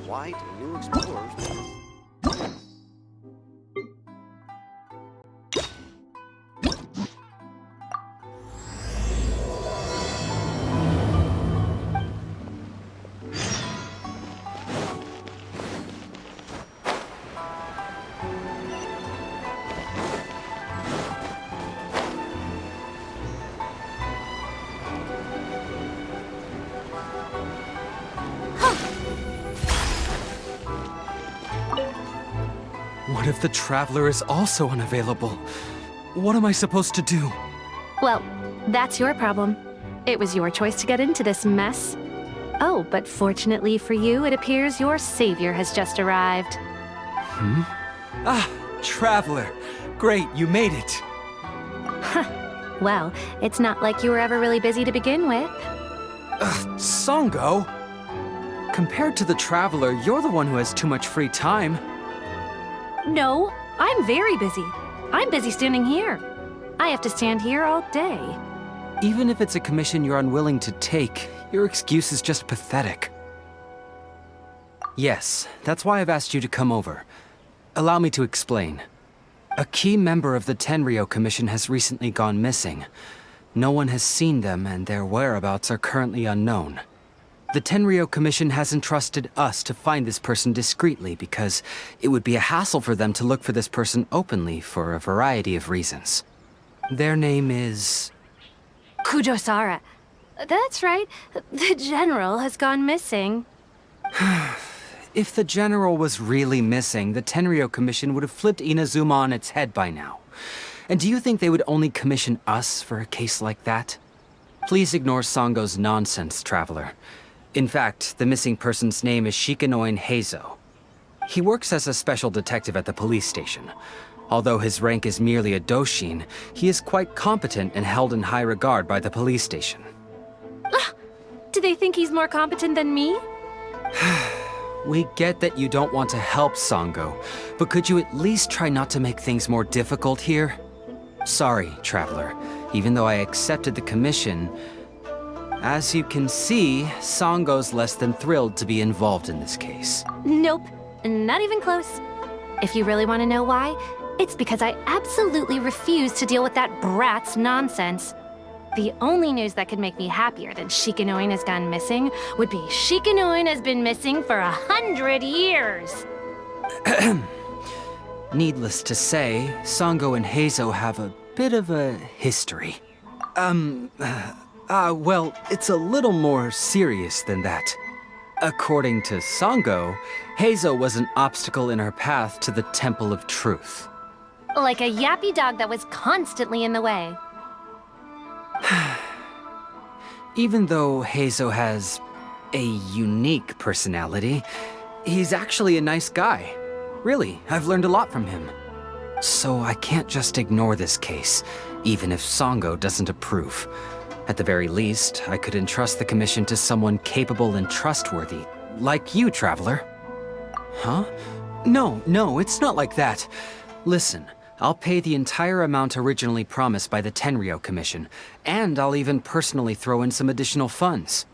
white and new explorers. What if the Traveler is also unavailable? What am I supposed to do? Well, that's your problem. It was your choice to get into this mess. Oh, but fortunately for you, it appears your savior has just arrived. Ah, Traveler. Great, you made it. Well, it's not like you were ever really busy to begin with. Sango? Compared to the Traveler, you're the one who has too much free time. No, I'm very busy. I'm busy standing here. I have to stand here all day. Even if it's a commission you're unwilling to take, your excuse is just pathetic. Yes, that's why I've asked you to come over. Allow me to explain. A key member of the Tenryou Commission has recently gone missing. No one has seen them, and their whereabouts are currently unknown. The Tenryou Commission has entrusted us to find this person discreetly because it would be a hassle for them to look for this person openly for a variety of reasons. Their name is... Kujou Sara. That's right. The general has gone missing. If the general was really missing, the Tenryou Commission would have flipped Inazuma on its head by now. And do you think they would only commission us for a case like that? Please ignore Sango's nonsense, Traveler. In fact, the missing person's name is Heizou. He works as a special detective at the police station. Although his rank is merely a doushin, he is quite competent and held in high regard by the police station. Do they think he's more competent than me? We get that you don't want to help Sango, but could you at least try not to make things more difficult here? Sorry, Traveler. Even though I accepted the commission, as you can see, Sango's less than thrilled to be involved in this case. Nope, not even close. If you really want to know why, it's because I absolutely refuse to deal with that brat's nonsense. The only news that could make me happier than Shikanoin has gone missing would be Shikanoin has been missing for 100 years. Needless to say, Sango and Heizou have a bit of a history. Well, it's a little more serious than that. According to Sango, Heizou was an obstacle in her path to the Temple of Truth. Like a yappy dog that was constantly in the way. Even though Heizou has a unique personality, he's actually a nice guy. Really, I've learned a lot from him. So I can't just ignore this case, even if Sango doesn't approve. At the very least, I could entrust the commission to someone capable and trustworthy, like you, Traveler. Huh? No, it's not like that. Listen, I'll pay the entire amount originally promised by the Tenryou Commission, and I'll even personally throw in some additional funds.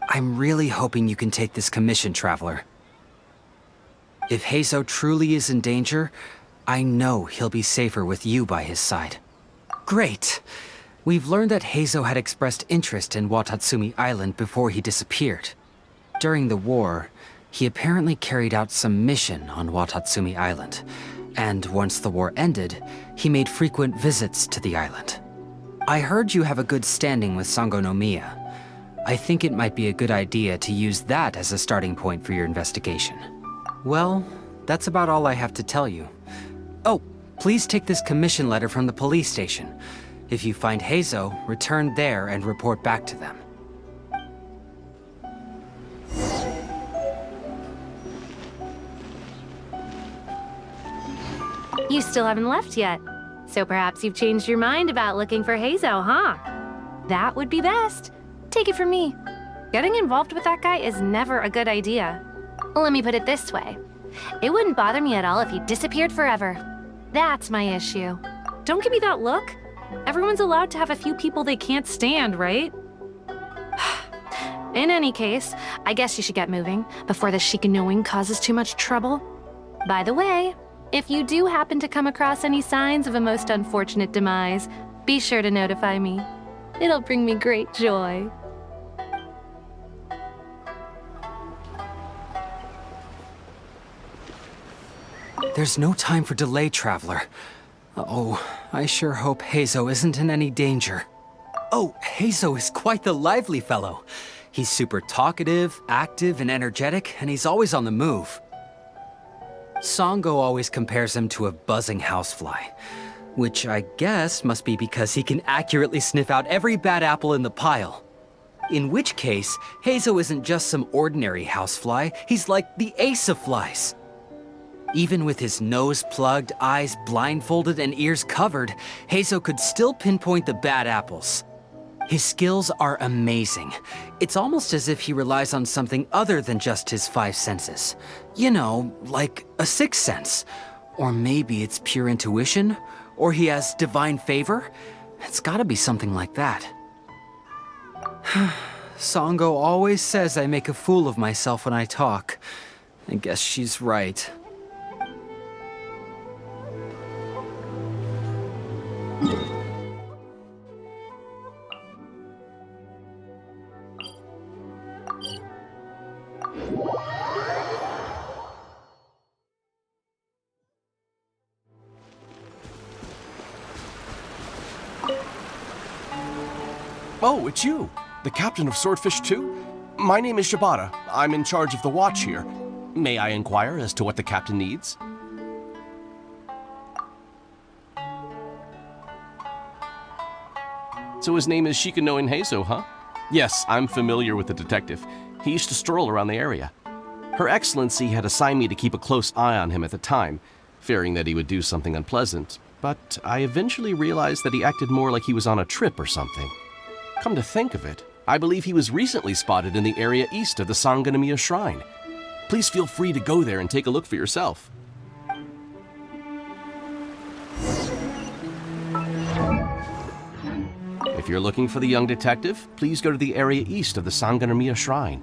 I'm really hoping you can take this commission, Traveler. If Heizou truly is in danger, I know he'll be safer with you by his side. Great! We've learned that Heizou had expressed interest in Watatsumi Island before he disappeared. During the war, he apparently carried out some mission on Watatsumi Island, and once the war ended, he made frequent visits to the island. I heard you have a good standing with Sango no Miya. I think it might be a good idea to use that as a starting point for your investigation. Well, that's about all I have to tell you. Oh, please take this commission letter from the police station. If you find Heizou, return there and report back to them. You still haven't left yet. So perhaps you've changed your mind about looking for Heizou, huh? That would be best. Take it from me. Getting involved with that guy is never a good idea. Let me put it this way. It wouldn't bother me at all if he disappeared forever. That's my issue. Don't give me that look. Everyone's allowed to have a few people they can't stand, right? In any case, I guess you should get moving before the Shikanoing causes too much trouble. By the way, if you do happen to come across any signs of a most unfortunate demise, be sure to notify me. It'll bring me great joy. There's no time for delay, Traveler. Oh, I sure hope Heizou isn't in any danger. Oh, Heizou is quite the lively fellow. He's super talkative, active, and energetic, and he's always on the move. Sango always compares him to a buzzing housefly, which I guess must be because he can accurately sniff out every bad apple in the pile. In which case, Heizou isn't just some ordinary housefly, he's like the ace of flies. Even with his nose plugged, eyes blindfolded, and ears covered, Heizou could still pinpoint the bad apples. His skills are amazing. It's almost as if he relies on something other than just his 5 senses. You know, like a 6th sense. Or maybe it's pure intuition, or he has divine favor. It's gotta be something like that. Sango always says I make a fool of myself when I talk. I guess she's right. Oh, it's you! The captain of Swordfish 2? My name is Shibata. I'm in charge of the watch here. May I inquire as to what the captain needs? So his name is Shikanoin Heizou, huh? Yes, I'm familiar with the detective. He used to stroll around the area. Her Excellency had assigned me to keep a close eye on him at the time, fearing that he would do something unpleasant, but I eventually realized that he acted more like he was on a trip or something. Come to think of it, I believe he was recently spotted in the area east of the Sango Shrine. Please feel free to go there and take a look for yourself. If you're looking for the young detective, please go to the area east of the Sango Shrine.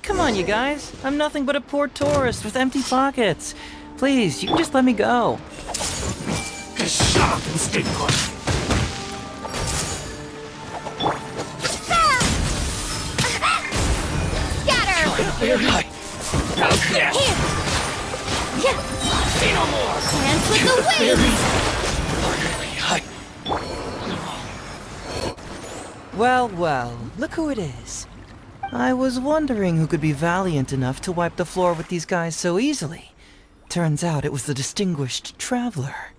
Come on, you guys. I'm nothing but a poor tourist with empty pockets. Please, you can just let me go. Just shut up and stay put. Scatter! Okay. Say no more. Dance with the wind! Well, well, look who it is. I was wondering who could be valiant enough to wipe the floor with these guys so easily. Turns out it was the distinguished traveler.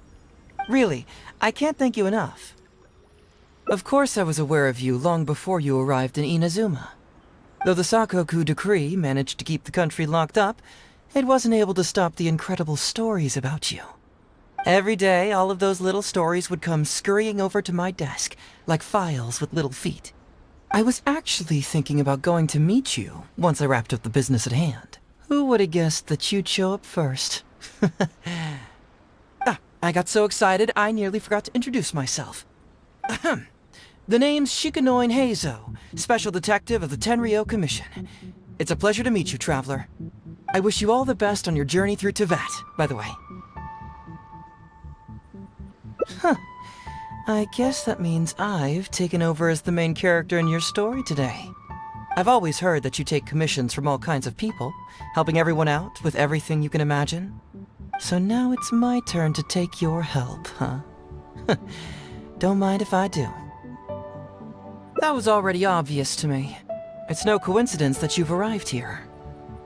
Really, I can't thank you enough. Of course I was aware of you long before you arrived in Inazuma. Though the Sakoku decree managed to keep the country locked up, it wasn't able to stop the incredible stories about you. Every day, all of those little stories would come scurrying over to my desk, like files with little feet. I was actually thinking about going to meet you once I wrapped up the business at hand. Who would have guessed that you'd show up first? I got so excited I nearly forgot to introduce myself. Ahem. The name's Shikanoin Heizou, Special Detective of the Tenryou Commission. It's a pleasure to meet you, Traveler. I wish you all the best on your journey through Teyvat, by the way. Huh. I guess that means I've taken over as the main character in your story today. I've always heard that you take commissions from all kinds of people, helping everyone out with everything you can imagine. So now it's my turn to take your help, huh? Don't mind if I do. That was already obvious to me. It's no coincidence that you've arrived here.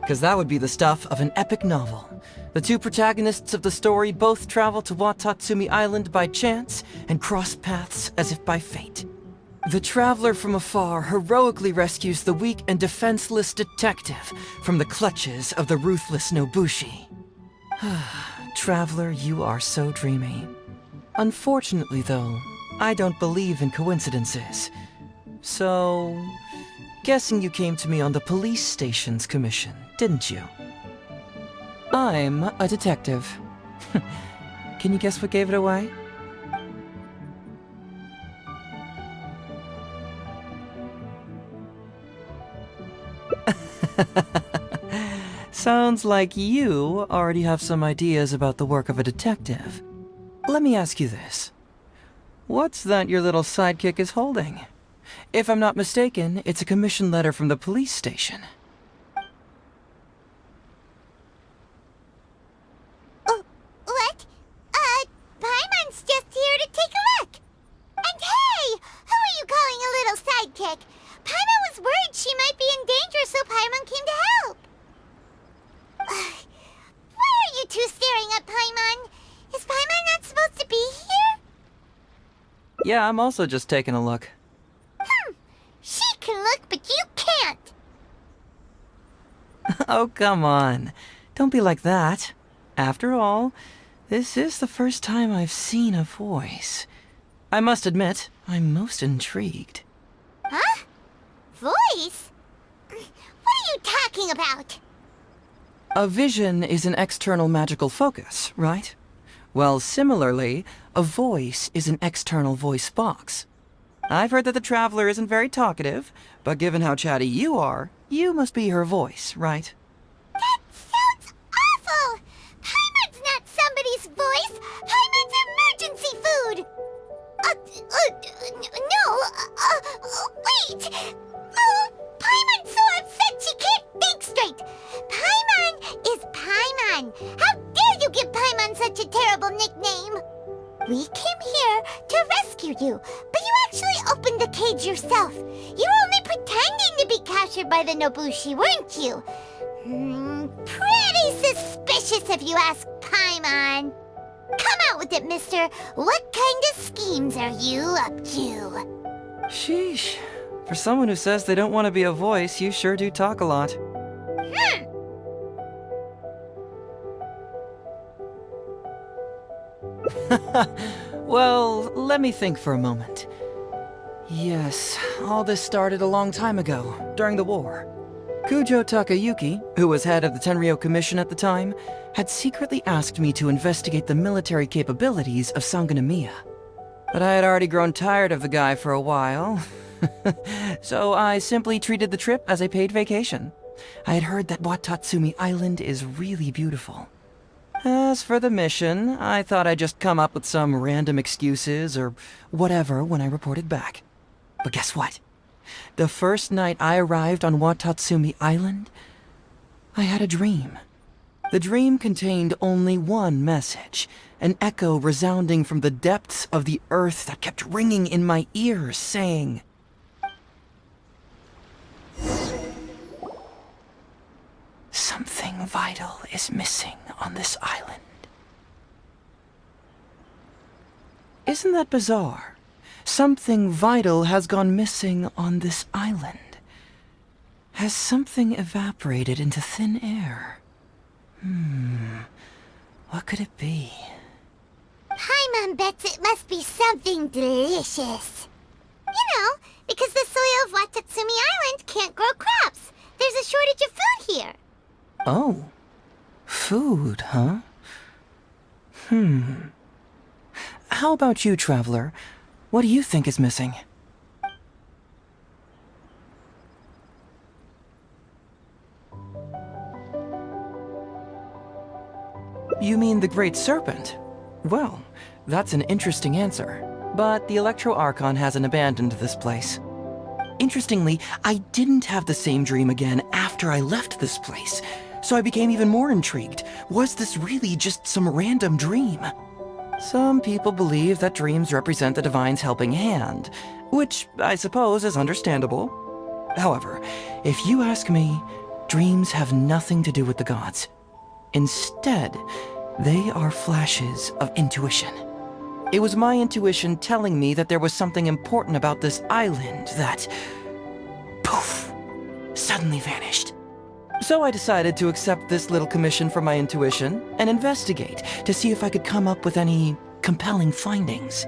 Because that would be the stuff of an epic novel. The two protagonists of the story both travel to Watatsumi Island by chance and cross paths as if by fate. The traveler from afar heroically rescues the weak and defenseless detective from the clutches of the ruthless Nobushi. Traveler, you are so dreamy. Unfortunately, though, I don't believe in coincidences. So, guessing you came to me on the police station's commission, didn't you? I'm a detective. Can you guess what gave it away? Sounds like you already have some ideas about the work of a detective. Let me ask you this. What's that your little sidekick is holding? If I'm not mistaken, it's a commission letter from the police station. Oh, what? Paimon's just here to take a look. And hey, who are you calling a little sidekick? Paimon was worried she might be in danger, so Paimon came to help. Why are you two staring at Paimon? Is Paimon not supposed to be here? Yeah, I'm also just taking a look. She can look, but you can't. Oh, come on. Don't be like that. After all, this is the first time I've seen a voice. I must admit, I'm most intrigued. Huh? Voice? What are you talking about? A vision is an external magical focus, right? Well, similarly, a voice is an external voice box. I've heard that the Traveler isn't very talkative, but given how chatty you are, you must be her voice, right? That sounds awful! Paimon's not somebody's voice! Paimon's emergency food! Wait! Paimon's so upset she can't think straight! Paimon is Paimon! How dare you give Paimon such a terrible nickname? We came here to rescue you, but you actually opened the cage yourself. You were only pretending to be captured by the Nobushi, weren't you? Pretty suspicious if you ask Paimon. Come out with it, mister. What kind of schemes are you up to? Sheesh. For someone who says they don't want to be a voice, you sure do talk a lot. Well, let me think for a moment. Yes, all this started a long time ago, during the war. Kujou Takayuki, who was head of the Tenryou Commission at the time, had secretly asked me to investigate the military capabilities of Sango. But I had already grown tired of the guy for a while, so I simply treated the trip as a paid vacation. I had heard that Watatsumi Island is really beautiful. As for the mission, I thought I'd just come up with some random excuses or whatever when I reported back. But guess what? The first night I arrived on Watatsumi Island, I had a dream. The dream contained only one message, an echo resounding from the depths of the earth that kept ringing in my ears, saying, "Something vital is missing on this island." Isn't that bizarre? Something vital has gone missing on this island. Has something evaporated into thin air? What could it be? Paimon bets it must be something delicious. You know, because the soil of Watatsumi Island can't grow crops. There's a shortage of food here. Oh. Food, huh? How about you, Traveler? What do you think is missing? You mean the Great Serpent? Well, that's an interesting answer. But the Electro Archon hasn't abandoned this place. Interestingly, I didn't have the same dream again after I left this place, so I became even more intrigued. Was this really just some random dream? Some people believe that dreams represent the Divine's helping hand, which I suppose is understandable. However, if you ask me, dreams have nothing to do with the gods. Instead, they are flashes of intuition. It was my intuition telling me that there was something important about this island that, poof, suddenly vanished. So I decided to accept this little commission from my intuition and investigate to see if I could come up with any compelling findings.